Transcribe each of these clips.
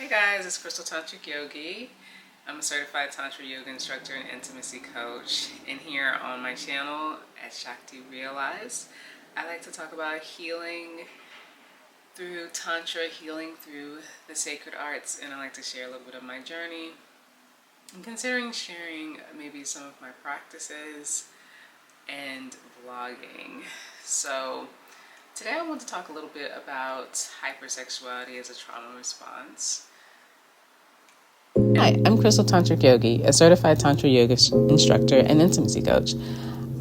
Hey guys, it's Crystal Tantric Yogi. I'm a certified Tantra yoga instructor and intimacy coach. And here on my channel at Shakti Realized, I like to talk about healing through Tantra, healing through the sacred arts, and I like to share a little bit of my journey. I'm considering sharing maybe some of my practices and vlogging. So today I want to talk a little bit about hypersexuality as a trauma response. Hi, I'm Crystal Tantric Yogi, a certified Tantra yoga instructor and intimacy coach.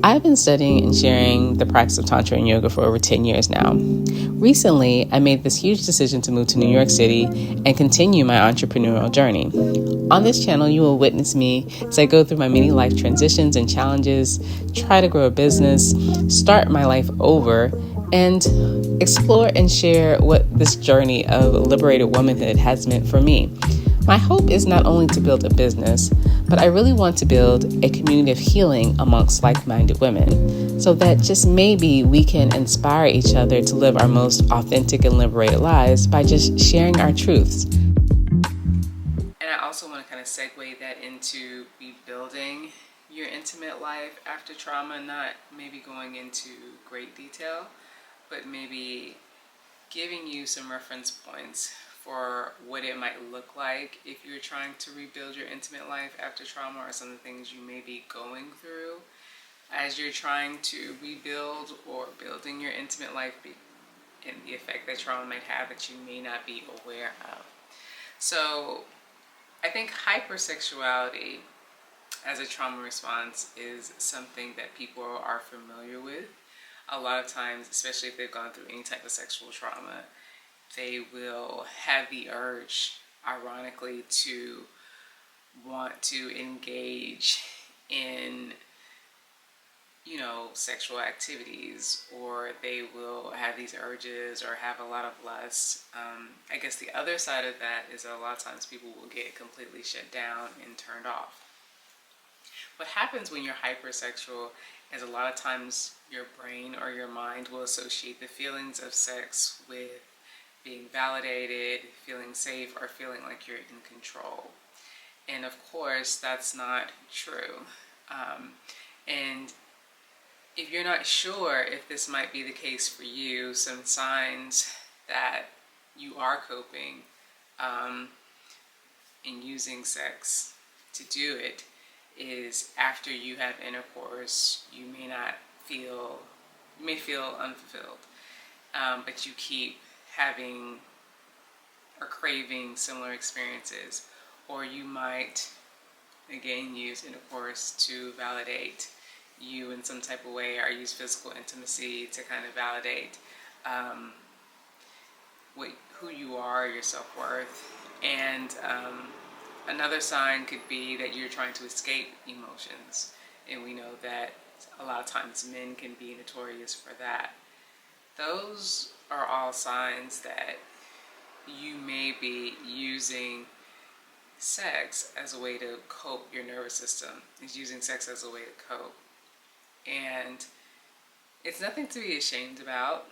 I've been studying and sharing the practice of Tantra and yoga for over 10 years now. Recently, I made this huge decision to move to New York City and continue my entrepreneurial journey. On this channel, you will witness me as I go through my many life transitions and challenges, try to grow a business, start my life over, and explore and share what this journey of liberated womanhood has meant for me. My hope is not only to build a business, but I really want to build a community of healing amongst like-minded women so that just maybe we can inspire each other to live our most authentic and liberated lives by just sharing our truths. And I also want to kind of segue that into rebuilding your intimate life after trauma, not maybe going into great detail, but maybe giving you some reference points for what it might look like if you're trying to rebuild your intimate life after trauma, or some of the things you may be going through as you're trying to rebuild or building your intimate life, and the effect that trauma might have that you may not be aware of. So I think hypersexuality as a trauma response is something that people are familiar with. A lot of times, especially if they've gone through any type of sexual trauma, they will have the urge, ironically, to want to engage in, sexual activities, or they will have these urges or have a lot of lust. I guess the other side of that is that a lot of times people will get completely shut down and turned off. What happens when you're hypersexual is a lot of times your brain or your mind will associate the feelings of sex with being validated, feeling safe, or feeling like you're in control. And of course, that's not true. And if you're not sure if this might be the case for you, some signs that you are coping in using sex to do it is after you have intercourse, you may feel unfulfilled, but you keep having or craving similar experiences, or you might again use intercourse to validate you in some type of way, or use physical intimacy to kind of validate who you are, your self-worth. And another sign could be that you're trying to escape emotions, and we know that a lot of times men can be notorious for that. Those are all signs that you may be using sex as a way to cope. Your nervous system is using sex as a way to cope. And it's nothing to be ashamed about.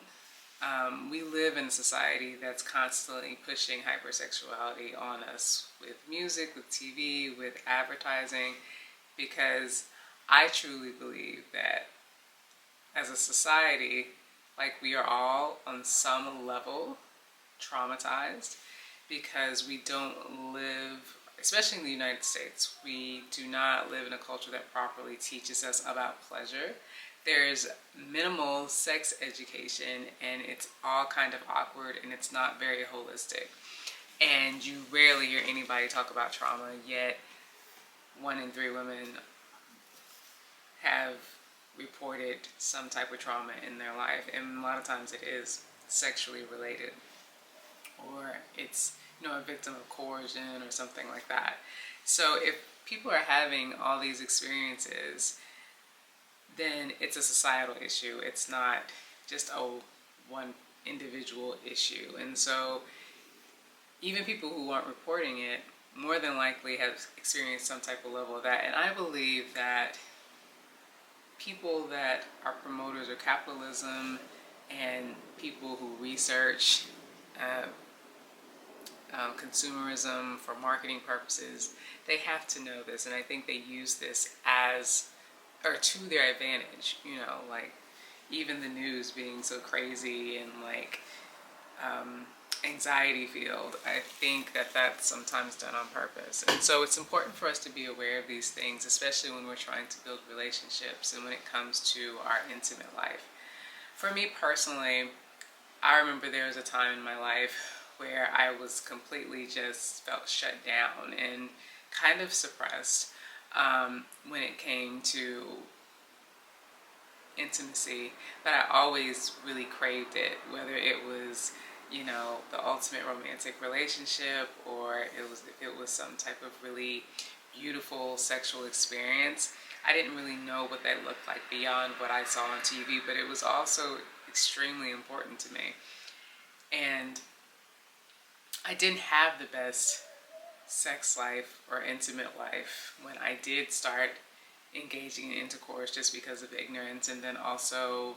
We live in a society that's constantly pushing hypersexuality on us with music, with TV, with advertising, because I truly believe that as a society, like, we are all on some level traumatized because we don't live, especially in the United States, we do not live in a culture that properly teaches us about pleasure. There's minimal sex education, and it's all kind of awkward, and it's not very holistic. And you rarely hear anybody talk about trauma, yet 1 in 3 women have reported some type of trauma in their life, and a lot of times it is sexually related, or it's a victim of coercion or something like that. So if people are having all these experiences, then it's a societal issue. It's not just one individual issue. And so even people who aren't reporting it more than likely have experienced some type of level of that. And I believe that people that are promoters of capitalism and people who research consumerism, for marketing purposes. They have to know this, and I think they use this as, or to their advantage, you know, like even the news being so crazy and like anxiety filled. I think that that's sometimes done on purpose. And so it's important for us to be aware of these things, especially when we're trying to build relationships and when it comes to our intimate life. For me personally, I remember there was a time in my life where I was completely just felt shut down and kind of suppressed when it came to intimacy, but I always really craved it, whether it was, you know, the ultimate romantic relationship, or if it was some type of really beautiful sexual experience. I didn't really know what that looked like beyond what I saw on TV, but it was also extremely important to me. And I didn't have the best sex life or intimate life when I did start engaging in intercourse, just because of ignorance, and then also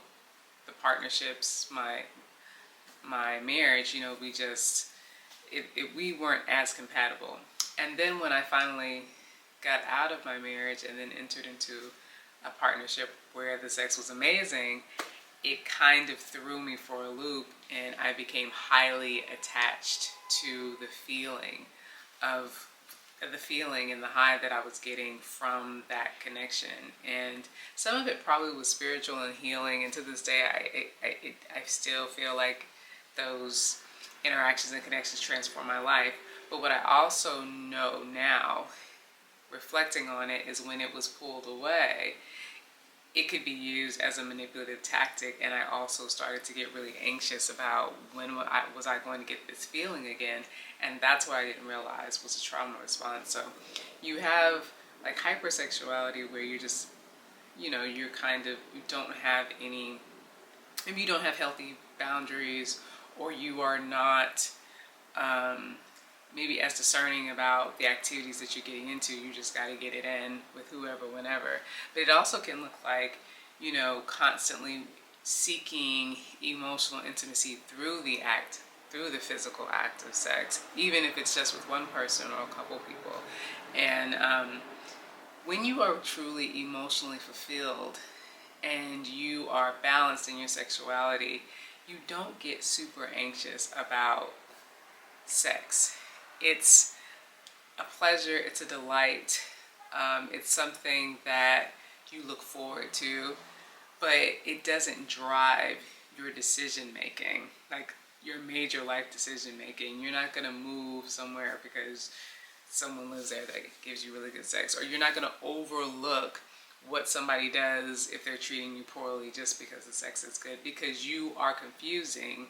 the partnerships, my marriage, you know, we weren't as compatible. And then when I finally got out of my marriage and then entered into a partnership where the sex was amazing, it kind of threw me for a loop, and I became highly attached to the feeling and the high that I was getting from that connection. And some of it probably was spiritual and healing, and to this day I still feel like those interactions and connections transform my life. But what I also know now, reflecting on it, is when it was pulled away, it could be used as a manipulative tactic, and I also started to get really anxious about when was I going to get this feeling again, and that's what I didn't realize was a trauma response. So you have like hypersexuality, where you're just, you know, you don't have any, maybe you don't have healthy boundaries, or you are not maybe as discerning about the activities that you're getting into. You just got to get it in with whoever, whenever. But it also can look like, you know, constantly seeking emotional intimacy through the physical act of sex, even if it's just with one person or a couple people. And when you are truly emotionally fulfilled and you are balanced in your sexuality, you don't get super anxious about sex. It's a pleasure, it's a delight, it's something that you look forward to, but it doesn't drive your decision making, like your major life decision making. You're not going to move somewhere because someone lives there that gives you really good sex, or you're not going to overlook what somebody does if they're treating you poorly just because the sex is good, because you are confusing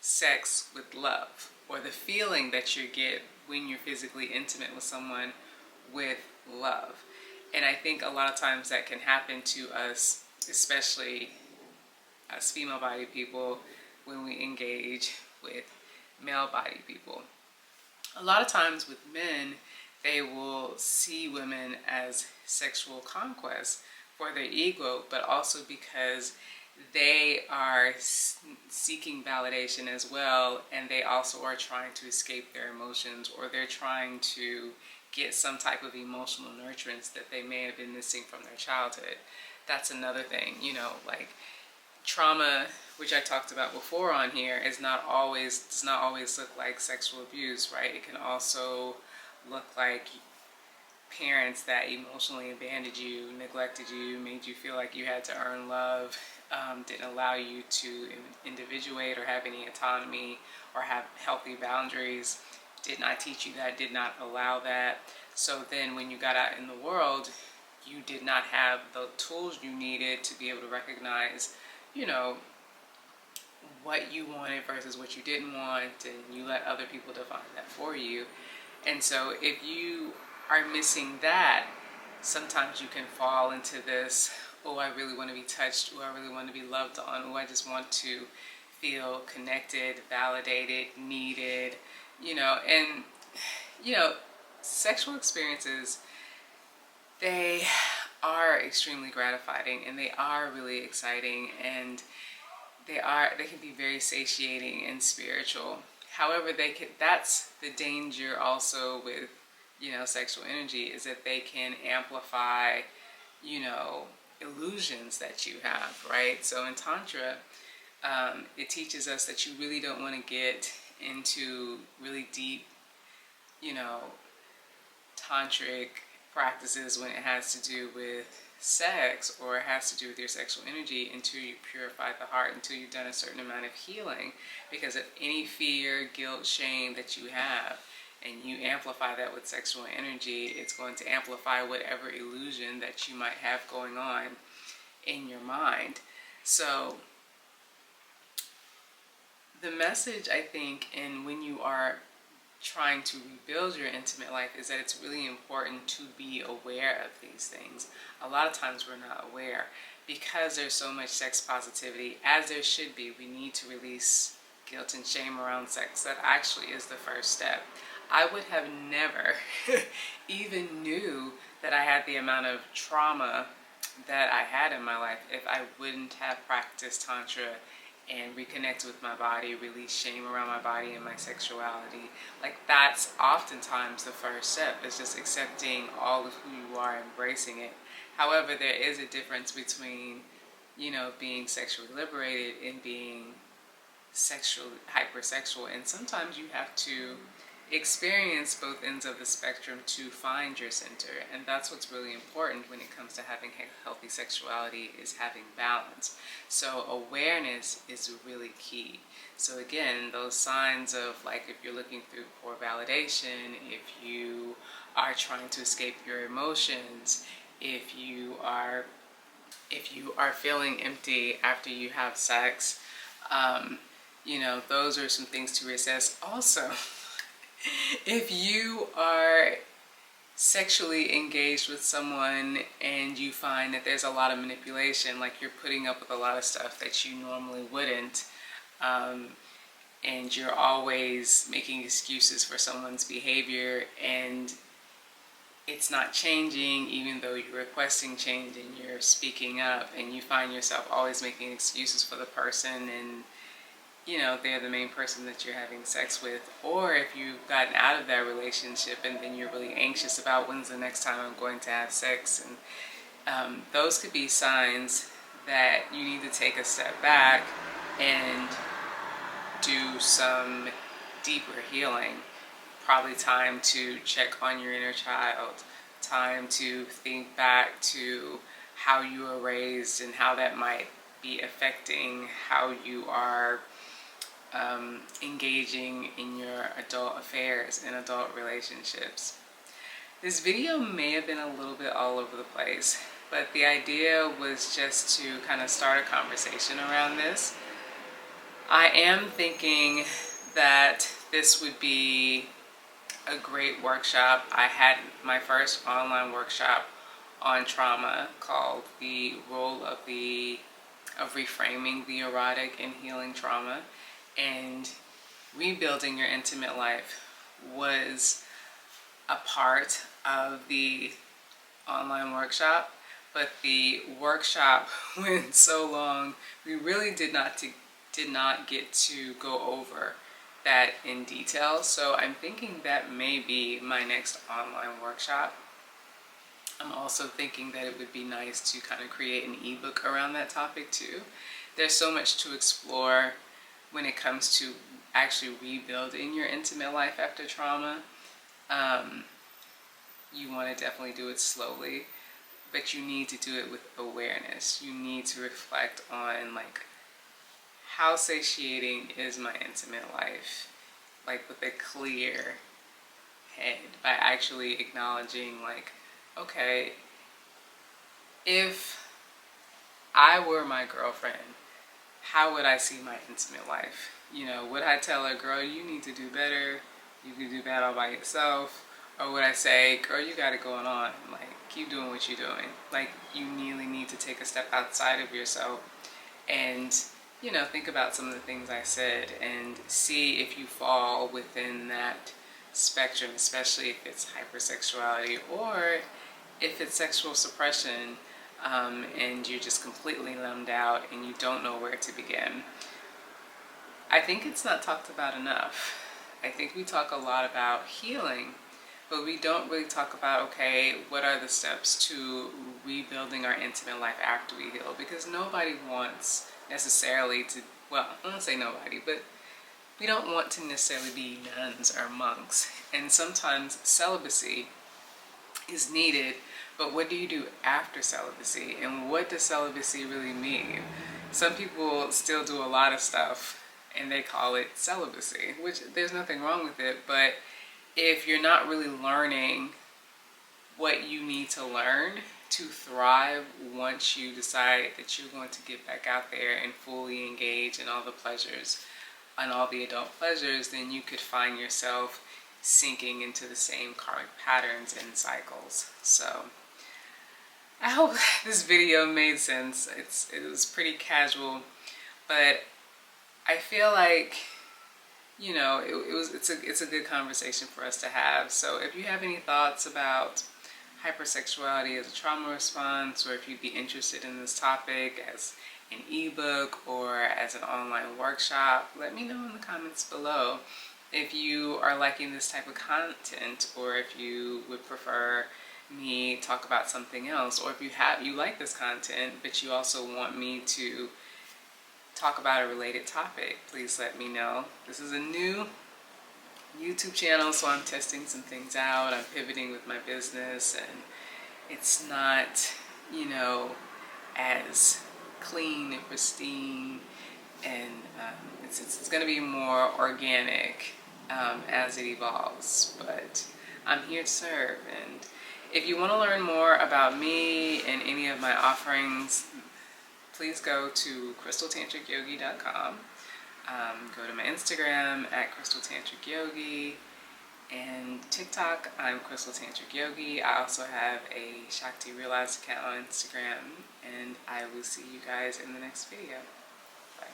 sex with love, or the feeling that you get when you're physically intimate with someone with love. And I think a lot of times that can happen to us, especially as female-bodied people, when we engage with male-bodied people. A lot of times with men, they will see women as sexual conquests for their ego, but also because they are seeking validation as well, and they also are trying to escape their emotions, or they're trying to get some type of emotional nurturance that they may have been missing from their childhood. That's another thing, you know, like trauma, which I talked about before on here, does not always look like sexual abuse, right? It can also look like parents that emotionally abandoned you, neglected you, made you feel like you had to earn love, didn't allow you to individuate or have any autonomy or have healthy boundaries, did not teach you that, did not allow that. So then when you got out in the world, you did not have the tools you needed to be able to recognize, you know, what you wanted versus what you didn't want, and you let other people define that for you. And so if you are missing that, sometimes you can fall into this, oh, I really want to be touched, oh, I really want to be loved on, oh, I just want to feel connected, validated, needed, you know. And, you know, sexual experiences, they are extremely gratifying, and they are really exciting, and they can be very satiating and spiritual. However, that's the danger also with, sexual energy, is that they can amplify, you know, illusions that you have, right? So in Tantra, it teaches us that you really don't want to get into really deep, you know, tantric practices when it has to do with sex, or it has to do with your sexual energy, until you purify the heart, until you've done a certain amount of healing. Because of any fear, guilt, shame that you have, and you amplify that with sexual energy, it's going to amplify whatever illusion that you might have going on in your mind. So the message, I think, and when you are trying to rebuild your intimate life, is that it's really important to be aware of these things. A lot of times we're not aware because there's so much sex positivity, as there should be. We need to release guilt and shame around sex. That actually is the first step. I would have never even knew that I had the amount of trauma that I had in my life if I wouldn't have practiced Tantra and reconnect with my body, release shame around my body and my sexuality. Like, that's oftentimes the first step, is just accepting all of who you are, embracing it. However, there is a difference between, being sexually liberated and being sexually hypersexual. And sometimes you have to experience both ends of the spectrum to find your center. And that's what's really important when it comes to having healthy sexuality, is having balance. So awareness is really key. So again, those signs of, like, if you're looking through poor validation, if you are trying to escape your emotions, if you are feeling empty after you have sex, those are some things to reassess. Also, if you are sexually engaged with someone and you find that there's a lot of manipulation, like you're putting up with a lot of stuff that you normally wouldn't, and you're always making excuses for someone's behavior, and it's not changing even though you're requesting change and you're speaking up, and you find yourself always making excuses for the person, and they're the main person that you're having sex with. Or if you've gotten out of that relationship and then you're really anxious about when's the next time I'm going to have sex, and those could be signs that you need to take a step back and do some deeper healing. Probably time to check on your inner child, time to think back to how you were raised and how that might be affecting how you are engaging in your adult affairs and adult relationships. This video may have been a little bit all over the place, but the idea was just to kind of start a conversation around this. I am thinking that this would be a great workshop. I had my first online workshop on trauma called The Role of Reframing the Erotic and Healing Trauma. And rebuilding your intimate life was a part of the online workshop, but the workshop went so long, we really did not get to go over that in detail. So I'm thinking that may be my next online workshop. I'm also thinking that it would be nice to kind of create an ebook around that topic too. There's so much to explore when it comes to actually rebuilding your intimate life after trauma. You want to definitely do it slowly, but you need to do it with awareness. You need to reflect on, like, how satiating is my intimate life, like with a clear head, by actually acknowledging, like, okay, if I were my girlfriend, how would I see my intimate life? Would I tell her, girl, you need to do better, you can do that all by yourself? Or would I say, girl, you got it going on, like, keep doing what you're doing. Like, you really need to take a step outside of yourself and, think about some of the things I said and see if you fall within that spectrum, especially if it's hypersexuality or if it's sexual suppression, and you're just completely numbed out and you don't know where to begin. I think it's not talked about enough. I think we talk a lot about healing, but we don't really talk about, okay, what are the steps to rebuilding our intimate life after we heal? Because nobody wants necessarily to, well, I don't say nobody, but we don't want to necessarily be nuns or monks. And sometimes celibacy is needed, but what do you do after celibacy? And what does celibacy really mean? Some people still do a lot of stuff and they call it celibacy, which there's nothing wrong with it, but if you're not really learning what you need to learn to thrive once you decide that you're going to get back out there and fully engage in all the pleasures and all the adult pleasures, then you could find yourself sinking into the same karmic patterns and cycles. So I hope this video made sense. It was pretty casual, but I feel like, you know, it's a good conversation for us to have. So if you have any thoughts about hypersexuality as a trauma response, or if you'd be interested in this topic as an ebook or as an online workshop, let me know in the comments below. If you are liking this type of content, or if you would prefer me talk about something else, or if you like this content but you also want me to talk about a related topic, please let me know. This is a new YouTube channel, so I'm testing some things out. I'm pivoting with my business, and it's not, you know, as clean and pristine, and it's going to be more organic as it evolves, but I'm here to serve. And if you want to learn more about me and any of my offerings, please go to crystaltantricyogi.com. Go to my Instagram at crystaltantricyogi, and TikTok, I'm Crystal Tantric Yogi. I also have a Shakti Realized account on Instagram, and I will see you guys in the next video. Bye.